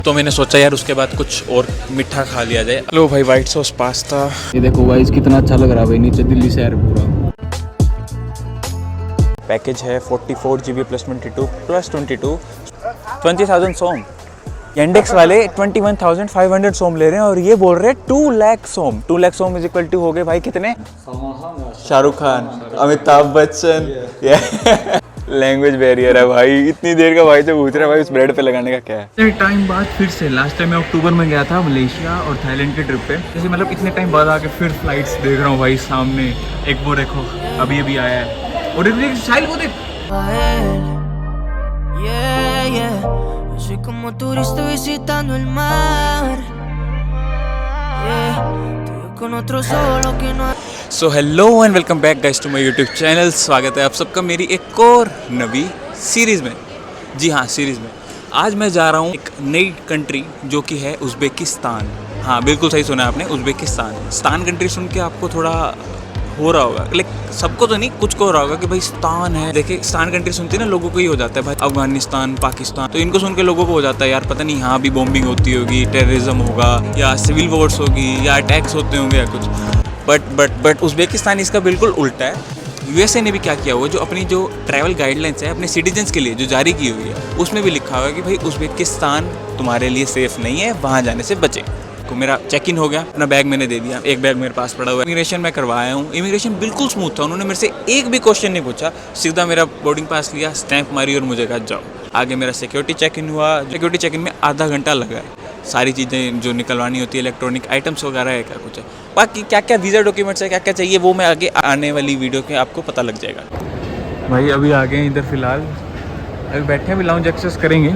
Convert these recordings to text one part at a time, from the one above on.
तो मैंने सोचा यार उसके बाद कुछ और मीठा खा लिया जाए। लो भाई वाइट सॉस पास्ता। ये देखो गाइस कितना अच्छा लग रहा है भाई, नीचे दिल्ली शहर पूरा। पैकेज है 44 GB प्लस 22 प्लस 22 20,000 सोम। इंडेक्स वाले 21,500 सोम ले रहे हैं और ये बोल रहे हैं 2 लाख सोम। 2 लाख सोम इज इक्वल टू हो गए भाई कितने? शाहरुख खान, अमिताभ बच्चन। लैंग्वेज बैरियर है भाई, इतनी देर का भाई से पूछ रहा है भाई उस ब्रेड पे लगाने का क्या है। टाइम बाद फिर से लास्ट टाइम मैं अक्टूबर में गया था मलेशिया और थाईलैंड के ट्रिप पे, जैसे मतलब इतने टाइम बाद आके फिर फ्लाइट्स देख रहा हूँ भाई सामने। एक वो देखो अभी अभी आया है और शायद वो देख। Soy como turista visitando el mar. Tú con otro solo que no. So hello and welcome back guys to my YouTube channel. स्वागत है आप सबका मेरी एक और नवी सीरीज़ में। जी हाँ, सीरीज़ में आज मैं जा रहा हूँ एक नई कंट्री जो कि है उज़्बेकिस्तान। हाँ बिल्कुल सही सुना आपने, उज़्बेकिस्तान। स्तान कंट्री सुन के आपको थोड़ा हो रहा होगा, लेकिन सबको तो नहीं, कुछ को हो रहा होगा कि भाई स्तान है। देखिए स्तान कंट्री सुनती है ना लोगों को ही हो जाता है भाई अफगानिस्तान, पाकिस्तान, तो इनको सुन के लोगों को हो जाता है यार पता नहीं यहाँ भी बॉम्बिंग होती होगी, टेररिज्म होगा या सिविल वॉर्स होगी या अटैक्स होते होंगे या कुछ। बट उज़्बेकिस्तान इसका बिल्कुल उल्टा है। यूएसए ने भी क्या किया हुआ, जो अपनी जो ट्रैवल गाइडलाइंस है अपने सिटीजन्स के लिए जो जारी की हुई है उसमें भी लिखा हुआ है कि भाई उज़्बेकिस्तान तुम्हारे लिए सेफ़ नहीं है, वहाँ जाने से बचें। को मेरा चेक इन हो गया, अपना बैग मैंने दे दिया, एक बैग मेरे पास पड़ा हुआ है। इमिग्रेशन मैं करवाया हूँ, इमिग्रेशन बिल्कुल स्मूथ था, उन्होंने मेरे से एक भी क्वेश्चन नहीं पूछा, सीधा मेरा बोर्डिंग पास लिया, स्टैंप मारी और मुझे कहा जाओ। आगे मेरा सिक्योरिटी चेक इन हुआ। सिक्योरिटी चेक इन में आधा घंटा लगा है। सारी चीज़ें जो निकलवानी होती है, इलेक्ट्रॉनिक आइटम्स वगैरह है, क्या कुछ है, बाकी क्या क्या वीज़ा डॉक्यूमेंट्स है, क्या क्या चाहिए वो मैं आगे आने वाली वीडियो में आपको पता लग जाएगा। भाई अभी आ गए इधर फिलहाल, अभी बैठे हैं, अभी लाउंज एक्सेस करेंगे।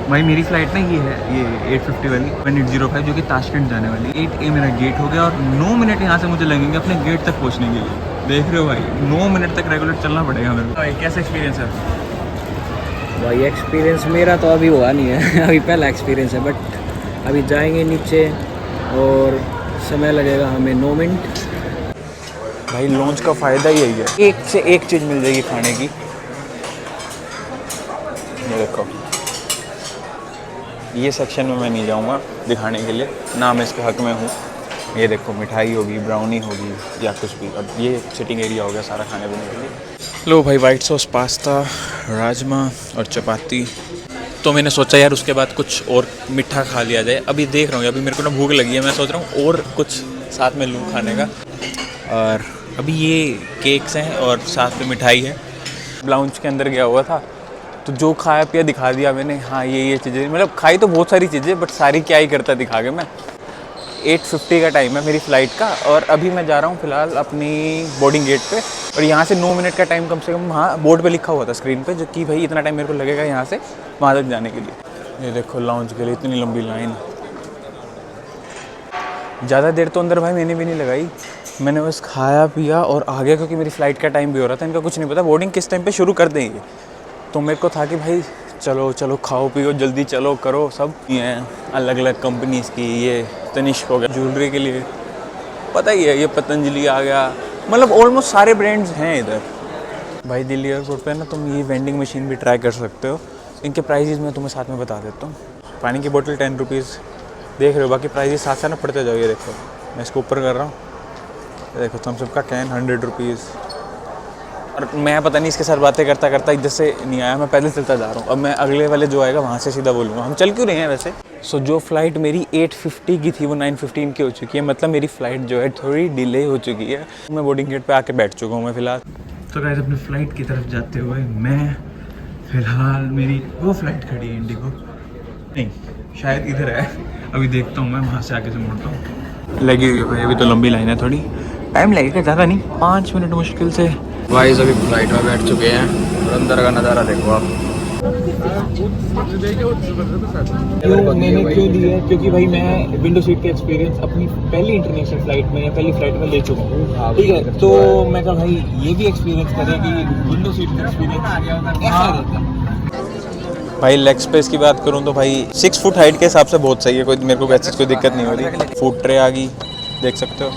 भाई मेरी फ़्लाइट ना ये है, ये 850 वाली 1805 जो कि ताशकंद जाने वाली। 8 A मेरा गेट हो गया और 9 मिनट यहाँ से मुझे लगेंगे अपने गेट तक पहुँचने के लिए। देख रहे हो भाई 9 मिनट तक रेगुलर चलना पड़ेगा मेरे को। भाई कैसा एक्सपीरियंस है? भाई एक्सपीरियंस मेरा तो अभी हुआ नहीं है अभी पहला एक्सपीरियंस है, बट अभी जाएंगे नीचे और समय लगेगा हमें 9 मिनट। भाई लॉन्च का फ़ायदा यही है, एक से एक चीज़ मिल जाएगी खाने की। ये देखो, ये सेक्शन में मैं नहीं जाऊंगा दिखाने के लिए, ना मैं इसके हक में हूँ। ये देखो मिठाई होगी, ब्राउनी होगी या कुछ भी। अब ये सिटिंग एरिया हो गया सारा खाने पीने के लिए। लो भाई वाइट सॉस पास्ता, राजमा और चपाती। तो मैंने सोचा यार उसके बाद कुछ और मीठा खा लिया जाए। अभी देख रहा हूँ, अभी मेरे को ना भूख लगी है, मैं सोच रहा हूँ और कुछ साथ में लूँ खाने का। और अभी ये केक्स हैं और साथ में मिठाई है। लाउंज के अंदर गया हुआ था तो जो खाया पिया दिखा दिया मैंने। हाँ ये चीज़ें, मतलब खाई तो बहुत सारी चीज़ें, बट सारी क्या ही करता दिखा के मैं। 8:50 का टाइम है मेरी फ़्लाइट का और अभी मैं जा रहा हूँ फ़िलहाल अपनी बोर्डिंग गेट पे। और यहाँ से 9 मिनट का टाइम कम से कम वहाँ बोर्ड पे लिखा हुआ था स्क्रीन पे, जो कि भाई इतना टाइम मेरे को लगेगा यहाँ से वहाँ तक जाने के लिए। ये देखो लाउंज के लिए इतनी लंबी लाइन। ज़्यादा देर तो अंदर भाई मैंने भी नहीं लगाई, मैंने बस खाया पिया और आ गया, क्योंकि मेरी फ़्लाइट का टाइम भी हो रहा था। इनका कुछ नहीं पता बोर्डिंग किस टाइम पर शुरू कर देंगे, तो मेरे को था कि भाई चलो चलो खाओ पियो जल्दी चलो करो सब। ये अलग अलग कंपनीज़ की, ये तनिष्क हो गया ज्वेलरी के लिए, पता ही है, ये पतंजलि आ गया, मतलब ऑलमोस्ट सारे ब्रांड्स हैं इधर। भाई दिल्ली एयरपोर्ट पे ना तुम ये वेंडिंग मशीन भी ट्राई कर सकते हो। इनके प्राइजेज़ मैं तुम्हें साथ में बता देता हूँ। पानी की बोतल 10 रुपीज़, देख रहे हो, बाकी प्राइजेज साथ साथ ना पड़ते जाओ। ये देखो मैं इसको ऊपर कर रहा हूँ, देखो थम्स अप का कैन 100 रुपीज़। और मैं पता नहीं इसके साथ बातें करता करता इधर से नहीं आया, मैं पैदल चलता जा रहा हूँ। अब मैं अगले वाले जो आएगा वहाँ से सीधा बोलूँगा। हम चल क्यों रहे हैं वैसे। सो जो फ़्लाइट मेरी 8:50 की थी वो 9:15 की हो चुकी है, मतलब मेरी फ़्लाइट जो है थोड़ी डिले हो चुकी है। मैं बोर्डिंग गेट पे आके बैठ चुका हूँ मैं फ़िलहाल। तो गाइस अपनी फ़्लाइट की तरफ जाते हुए मैं फ़िलहाल, मेरी वो फ़्लाइट खड़ी है इंडिगो, नहीं शायद इधर है, अभी देखता हूँ मैं वहाँ से आगे से मुड़ता हूँ। लगी हुई है भाई, अभी तो लंबी लाइन है, थोड़ी टाइम लगेगा, ज़्यादा नहीं, 5 मिनट मुश्किल से। भाई अभी फ्लाइट में बैठ चुके हैं और अंदर का नज़ारा देखो आप। मैंने क्यों ली है, क्योंकि भाई मैं विंडो सीट का एक्सपीरियंस अपनी पहली इंटरनेशनल फ्लाइट में या पहली फ्लाइट में ले चुका हूँ, ठीक है। तो मैं कहा भाई ये भी एक्सपीरियंस करें कि विंडो सीट का एक्सपीरियंस कैसा रहता है। भाई लेग स्पेस की बात करूँ तो भाई 6 फुट हाइट के हिसाब से बहुत सही है, कोई मेरे को वैसे कोई दिक्कत नहीं हो रही। फूड ट्रे आ गई, देख सकते हो,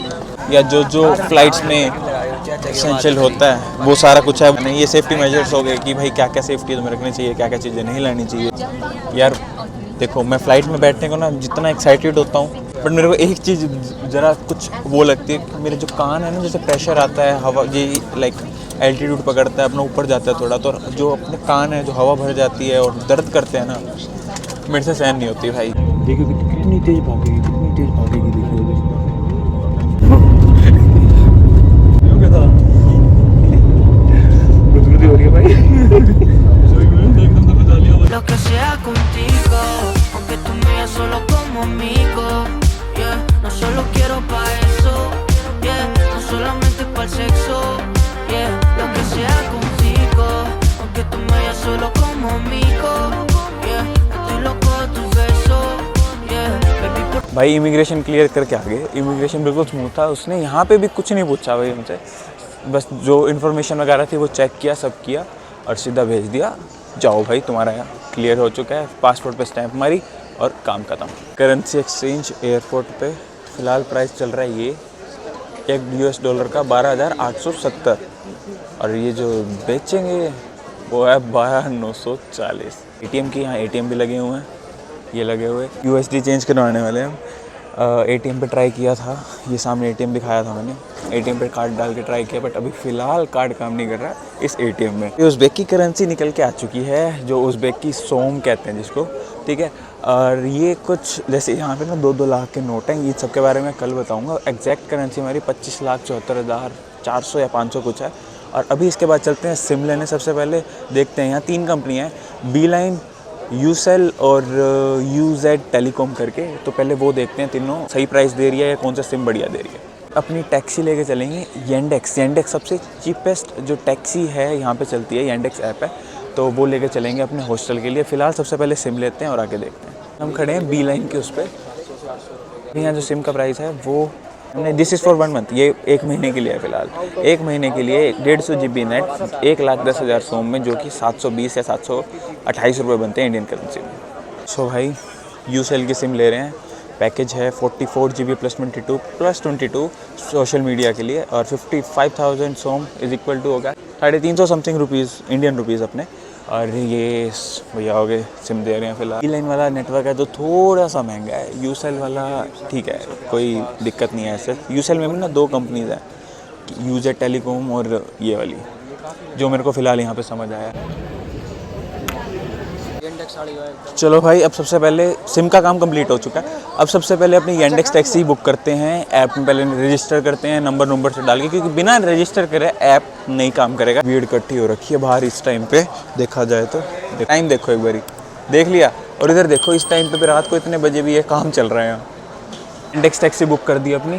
या जो फ़्लाइट्स में एसेंशियल होता है वो सारा कुछ है नहीं। ये सेफ्टी मेजर्स हो गए कि भाई क्या क्या सेफ्टी तुम्हें रखनी चाहिए, क्या क्या चीज़ें नहीं लानी चाहिए। यार देखो मैं फ़्लाइट में बैठने को ना जितना एक्साइटेड होता हूँ, बट मेरे को एक चीज़ ज़रा कुछ वो लगती है कि मेरे जो कान है ना, जैसे प्रेशर आता है हवा, ये लाइक एल्टीट्यूड पकड़ता है अपना, ऊपर जाता है थोड़ा, तो जो अपने कान है जो हवा भर जाती है और दर्द करते हैं ना, मेरे से सहन नहीं होती भाई। देखिए कितनी तेज भागेगी, कितनी तेज भागेगी, देखिए हो रही है भाई। Lo que sea contigo, aunque tú me veas solo como amigo, yeah. No solo quiero pa' eso, yeah. No solamente pa' el sexo, yeah. Lo que sea contigo, aunque tú me veas solo como amigo, yeah. Estoy loco de tus besos, yeah. Baby, por भाई immigration clear करके आ गए, immigration बिल्कुल smooth था। उसने यहाँ पे भी कुछ नहीं पूछा भाई हमसे, बस जो इन्फॉर्मेशन वगैरह थी वो चेक किया, सब किया और सीधा भेज दिया, जाओ भाई तुम्हारा यहाँ क्लियर हो चुका है, पासपोर्ट पे स्टैंप मारी और काम खत्म। करेंसी एक्सचेंज एयरपोर्ट पे फ़िलहाल प्राइस चल रहा है ये $1 का 12,870, और ये जो बेचेंगे वो है 12,940। ATM की यहाँ ATM भी लगे हुए हैं, ये लगे हुए USD चेंज करवाने वाले हैं हम। ATM पे ट्राई किया था, ये सामने ATM दिखाया था मैंने, ATM पे कार्ड डाल के ट्राई किया, बट अभी फ़िलहाल कार्ड काम नहीं कर रहा इस ATM में। ये उज़्बेक की करेंसी निकल के आ चुकी है, जो उज़्बेक की सोम कहते हैं जिसको, ठीक है। और ये कुछ जैसे यहाँ पे ना 2-2 लाख के नोट हैं, ये सब के बारे में कल बताऊँगा। एग्जैक्ट करेंसी हमारी 25,74,400 या 500 कुछ है। और अभी इसके बाद चलते हैं सिम लेने। सबसे पहले देखते हैं, यहाँ 3 कंपनियाँ हैं, बीलाइन, यूसेल और UZ टेलीकॉम करके। तो पहले वो देखते हैं तीनों सही प्राइस दे रही है या कौन सा सिम बढ़िया दे रही है। अपनी टैक्सी लेके चलेंगे येंडेक्स। येंडेक्स सबसे चीपेस्ट जो टैक्सी है यहाँ पे चलती है, येंडेक्स ऐप है, तो वो लेके चलेंगे अपने हॉस्टल के लिए। फ़िलहाल सबसे पहले सिम लेते हैं और आगे देखते हैं। हम खड़े हैं बीलाइन के उस पर। यहाँ जो सिम का प्राइस है वो हमने, दिस इज़ फॉर 1 मंथ, ये 1 महीने के लिए है फ़िलहाल। 1 महीने के लिए 150 GB नेट 1,10,000 सोम में, जो कि 720 या 728 रुपये बनते हैं इंडियन करेंसी में। सो भाई यूसेल की सिम ले रहे हैं, पैकेज है 44 GB +22 +22 सोशल मीडिया के लिए, और 55,000 सोम इज़ इक्वल टू होगा 350 समथिंग रुपीज़ इंडियन रुपीज़ अपने। और ये भैया हो गए सिम दे रहे हैं फ़िलहाल। बीलाइन वाला नेटवर्क है तो थोड़ा सा महंगा है, यूसेल वाला ठीक है, कोई दिक्कत नहीं है ऐसे। यूसेल में भी ना 2 कंपनीज़ हैं, UZ टेलीकॉम और ये वाली, जो मेरे को फ़िलहाल यहाँ पे समझ आया। चलो भाई, अब सबसे पहले सिम का काम कंप्लीट हो चुका है। अब सबसे पहले अपनी येंडेक्स टैक्सी बुक करते हैं। ऐप में पहले रजिस्टर करते हैं नंबर से डाल के, क्योंकि बिना रजिस्टर करे ऐप नहीं काम करेगा। भीड़ इकट्ठी हो रखी है बाहर इस टाइम पे, देखा जाए तो। टाइम देखो एक बारी, देख लिया। और इधर देखो इस टाइम पे रात को इतने बजे भी ये काम चल रहा है यहाँ। येंडेक्स टैक्सी बुक कर दी अपनी,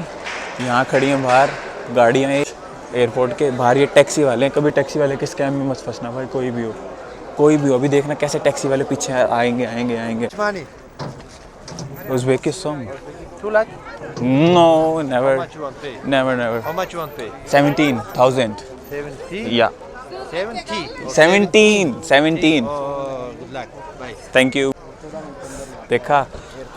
यहाँ खड़ी हैं बाहर गाड़ियाँ एयरपोर्ट के बाहर। ये टैक्सी वाले हैं, कभी टैक्सी वाले के स्कैम में मत फंसना भाई, कोई भी हो। अभी देखना कैसे टैक्सी वाले पीछे आएंगे। Uzbek song 2 lakh? No, never. How much you want pay? Never. How much you want pay? 17,000. 70? Yeah. 70? Okay. 17. Oh, good luck. Bye. Thank you. देखा,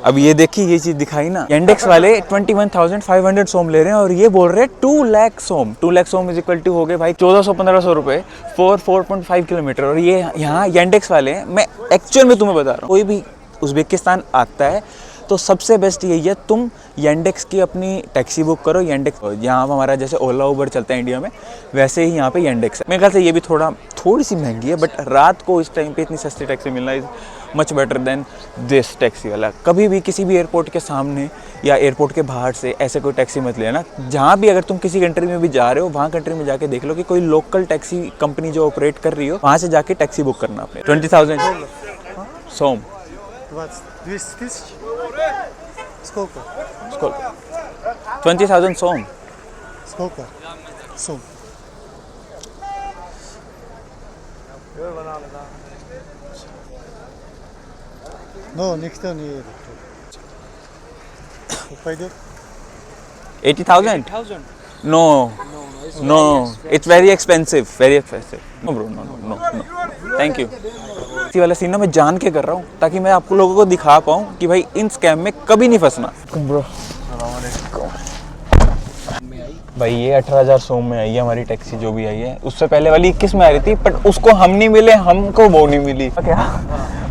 अब ये देखी, ये चीज़ दिखाई ना। येंडेक्स वाले 21,500 सोम ले रहे हैं और ये बोल रहे हैं 2 लाख सोम। 2 लाख सोम इज इक्वल टू हो गए भाई 1400-1500 रुपये 4.5 किलोमीटर। और ये यहाँ येंडेक्स वाले हैं, मैं एक्चुअल में तुम्हें बता रहा हूँ, कोई भी उज़्बेकिस्तान आता है तो सबसे बेस्ट यही है, तुम येंडेक्स की अपनी टैक्सी बुक करो। येंडेक्स यहाँ हमारा जैसे ओला उबर चलता है इंडिया में, वैसे ही यहाँ पे येंडेक्स है। मेरे ख्याल से ये भी थोड़ी सी महंगी है, बट रात को इस टाइम पे इतनी सस्ती टैक्सी मिलना is much better than this taxi वाला। कभी भी किसी भी एयरपोर्ट के सामने या एयरपोर्ट के बाहर से ऐसे कोई टैक्सी मत लेना। जहाँ भी अगर तुम किसी कंट्री में भी जा रहे हो, वहाँ कंट्री में जाके देख लो कि कोई लोकल टैक्सी कंपनी जो ऑपरेट कर रही हो, वहाँ से जाके टैक्सी बुक करना अपने। 20,000 सोम। Сколько? 20,000 сом. Сколько? Сум. Но никто не едет. Пойдет? 80,000? No, it's very expensive. No bro, no. Thank you. इसी वाला सीन ना मैं जान के कर रहा हूँ, ताकि मैं आपको लोगों को दिखा पाऊँ कि भाई इन स्कैम में कभी नहीं फंसना। ब्रो भाई ये 18,000 सोम में आई है हमारी टैक्सी जो भी आई है। उससे पहले वाली 21 में आ रही थी, बट उसको हम नहीं मिले, हमको वो नहीं मिली। क्या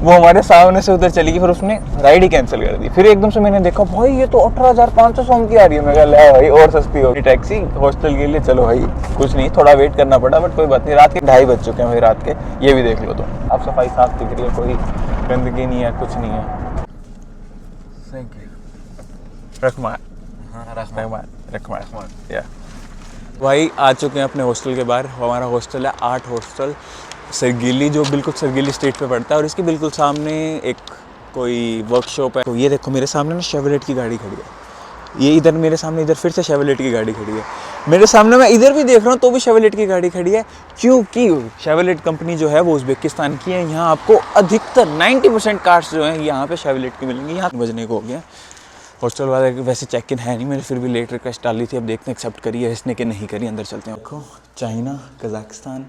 वो हमारे सामने से उधर चली गई, फिर उसने राइड ही कैंसिल कर दी। फिर एकदम से मैंने देखा भाई ये तो 18,500 सोम की आ रही है। मैं कहा ले भाई और सस्ती होगी टैक्सी हॉस्टल के लिए। चलो भाई कुछ नहीं, थोड़ा वेट करना पड़ा, बट कोई बात नहीं। रात के 2:30 बज चुके हैं भाई, रात के। ये भी देख लो तो अब सफाई साफ दिख रही है, कोई गंदगी नहीं है, कुछ नहीं है। रहमान या भाई आ चुके हैं अपने हॉस्टल के बाहर। हमारा हॉस्टल है 8 हॉस्टल सरगिली, जो बिल्कुल सरगिली स्ट्रीट पे पड़ता है, और इसके बिल्कुल सामने एक कोई वर्कशॉप है। तो ये देखो मेरे सामने ना शेवलेट की गाड़ी खड़ी है। ये इधर मेरे सामने इधर फिर से शेवलेट की गाड़ी खड़ी है। मेरे सामने मैं इधर भी देख रहा हूँ तो भी शेवलेट की गाड़ी खड़ी है, क्योंकि शेवलेट कंपनी जो है वो उज़्बेकिस्तान की है। यहाँ आपको अधिकतर 90% कार्स जो हैं यहाँ पे शेवलेट की मिलेंगी। यहाँ बजने को हो गया। हॉस्टल वाले वैसे चेक इन है नहीं, मैंने फिर भी लेट रिक्वेस्ट डाली थी। अब देखते हैं एक्सेप्ट करी है इसने कि नहीं करी। अंदर चलते हैं। देखो चाइना, कजाकिस्तान,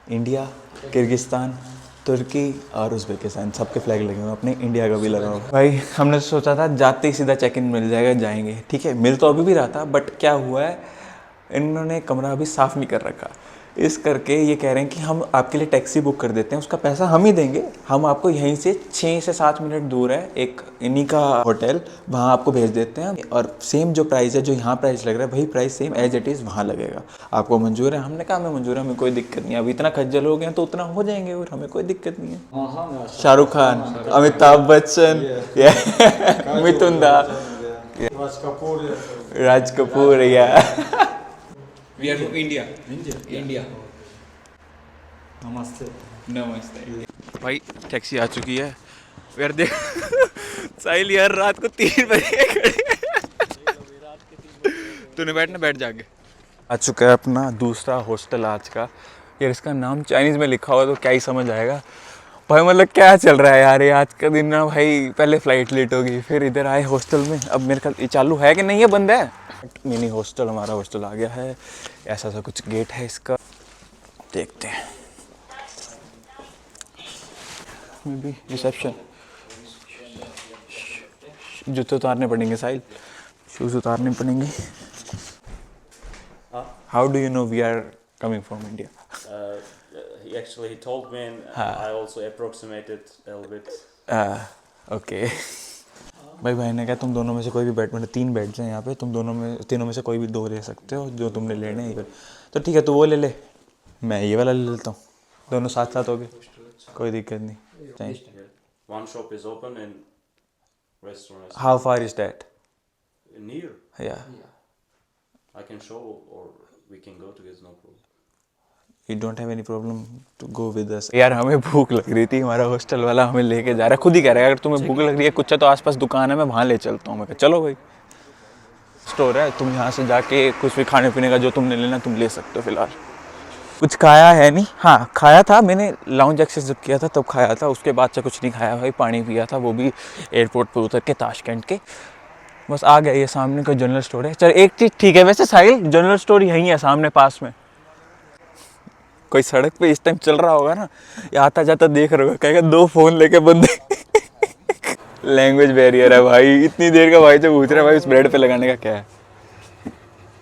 इंडिया, किर्गिस्तान, तुर्की और उज़्बेकिस्तान सबके फ्लैग लगे हुए हैं। अपने इंडिया का भी लगा हुआ भाई। हमने सोचा था जाते ही सीधा चेक इन मिल जाएगा, जाएंगे ठीक है। मिल तो अभी भी रहा था, बट क्या हुआ है इन्होंने कमरा अभी साफ़ नहीं कर रखा। इस करके ये कह रहे हैं कि हम आपके लिए टैक्सी बुक कर देते हैं, उसका पैसा हम ही देंगे। हम आपको यहीं से 6 से 7 मिनट दूर है एक इन्हीं का होटल, वहाँ आपको भेज देते हैं। और सेम जो प्राइस है, जो यहाँ प्राइस लग रहा है वही price same as it is वहाँ लगेगा। आपको मंजूर है? हमने कहा हमें मंजूर है, हमें कोई दिक्कत नहीं है। अब इतना खज्जल हो गए हैं तो उतना हो जाएंगे और हमें कोई दिक्कत नहीं है। शाहरुख खान, अमिताभ बच्चन, मिथुन दा, राज कपूर या we are from India. India. नमस्ते भाई। टैक्सी आ चुकी है यार। देख साहिल यार रात को 3 बजे खड़े। तूने बैठना, बैठ जाके। आ चुका है अपना दूसरा हॉस्टल आज का। यार इसका नाम चाइनीज़ में लिखा हुआ तो क्या ही समझ आएगा भाई। मतलब क्या चल रहा है यार ये आज का दिन ना भाई। पहले फ्लाइट लेट होगी, फिर इधर आए हॉस्टल में। अब मेरे ख्याल ये चालू है कि नहीं है, बंद है। मिनी हॉस्टल, हमारा हॉस्टल आ गया है। ऐसा सा कुछ गेट है इसका, देखते हैं। Maybe reception. जूते उतारने पड़ेंगे साहिल, शूज़ उतारने पड़ेंगे। How do you know we are coming from India? He told me, and I also approximated a little bit. Okay भाई ने कहा तुम दोनों में से कोई भी बेड, मतलब 3 बेड्स हैं यहाँ पे, तुम तीनों में से कोई भी 2 ले सकते हो जो तुमने लेने हैं। तो ठीक है, तो वो ले ले, मैं ये वाला ले लेता हूँ। दोनों साथ साथ हो गए, कोई दिक्कत नहीं। One shop is open and restaurant is How far is that? near. Yeah. I can show, or we can go together, no problem. You don't have any problem to go with us. यार हमें भूख लग रही थी, हमारा hostel वाला हमें लेके जा रहा है। खुद ही कह रहा है अगर तुम्हें भूख लग रही है कुछ है तो आसपास दुकान है, मैं वहाँ ले चलता हूँ। मैं कहा चलो भाई, स्टोर है, तुम यहाँ से जाके कुछ भी खाने पीने का जो तुमने लेना तुम ले सकते हो। फिलहाल कुछ खाया है नहीं। हाँ खाया था मैंने, लाउंज एक्सेस जब किया था तब खाया था, उसके बाद से कुछ नहीं खाया भाई। पानी पिया था, वो भी एयरपोर्ट पर उतर के ताशकंद के। बस आ गया। ये सामने का जनरल स्टोर है। चल एक चीज़ ठीक है वैसे साहिल, जनरल स्टोर यहीं है सामने पास में। कोई सड़क पे इस टाइम चल रहा होगा ना, या आता जाता देख रहा होगा, कहेगा 2 फ़ोन लेके बंदे। लैंग्वेज बैरियर है भाई। इतनी देर का भाई जब पूछ रहा है भाई उस ब्रेड पे लगाने का क्या है,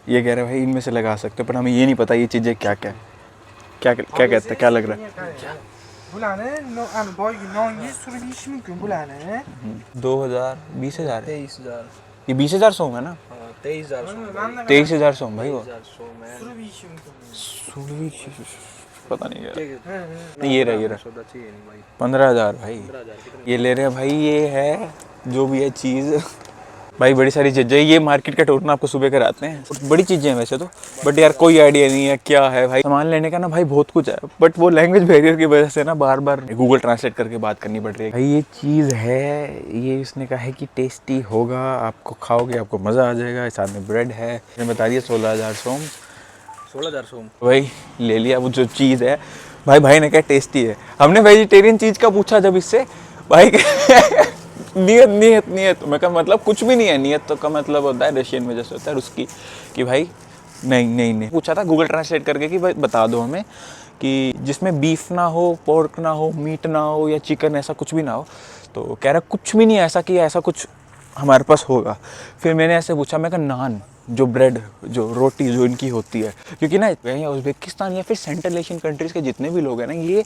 ये कह रहे हैं भाई इनमें से लगा सकते हो, पर हमें ये नहीं पता ये चीज़ें क्या क्या क्या क्या कहते हैं, क्या लग रहा है। 2000 20,000 ये 20,000 सोम है ना? 23,000 सोम भाई। वो पता नहीं क्या। ये रहा 15,000 भाई। ये ले रहे हैं भाई। ये है जो भी है चीज़ भाई, बड़ी सारी चीज़ें। ये मार्केट का टूर ना आपको सुबह कराते हैं, बड़ी चीज़ें हैं वैसे तो, बट यार कोई आइडिया नहीं है क्या है भाई। सामान लेने का ना भाई बहुत कुछ है, बट वो लैंग्वेज बैरियर की वजह से ना बार बार गूगल ट्रांसलेट करके बात करनी पड़ रही है भाई। ये चीज़ है, ये इसने कहा है कि टेस्टी होगा, आपको खाओगे आपको मज़ा आ जाएगा। साथ में ब्रेड है, इसने बता दिया 16,000 सोम। 16,000 सोम भाई ले लिया वो जो चीज़ है भाई ने कहा टेस्टी है। हमने वेजिटेरियन चीज़ का पूछा जब इससे, भाई नियत मैं कहा मतलब कुछ भी नहीं है। नियत तो का मतलब होता है रशियन में जैसे होता है उसकी, कि भाई नहीं पूछा था गूगल ट्रांसलेट करके कि भाई बता दो हमें कि जिसमें बीफ ना हो, पोर्क ना हो, मीट ना हो या चिकन, ऐसा कुछ भी ना हो। तो कह रहा कुछ भी नहीं है ऐसा कि ऐसा कुछ हमारे पास होगा। फिर मैंने ऐसे पूछा, मैं कहा जो ब्रेड जो रोटी जो इनकी होती है, क्योंकि ना यहाँ उज़्बेकिस्तान या फिर सेंट्रल एशियन कंट्रीज़ के जितने भी लोग हैं ना, ये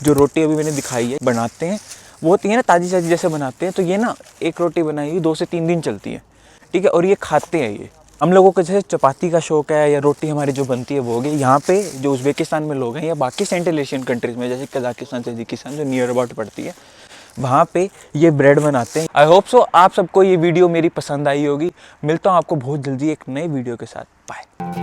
जो रोटी अभी मैंने दिखाई है बनाते हैं वो होती है ना ताज़ी जैसे बनाते हैं, तो ये ना एक रोटी बनाई हुई 2 से 3 दिन चलती है, ठीक है, और ये खाते हैं। ये हम लोगों को जैसे चपाती का शौक है या रोटी हमारी जो बनती है वो होगी, यहाँ पे जो उज़्बेकिस्तान में लोग हैं या बाकी सेंट्रल एशियन कंट्रीज़ में जैसे कजाकिस्तान तजिकिस्तान जो नियर अबाउट पड़ती है, वहाँ पे ये ब्रेड बनाते हैं। आई होप सो आप सबको ये वीडियो मेरी पसंद आई होगी। मिलता हूँ आपको बहुत जल्दी एक नए वीडियो के साथ। बाय।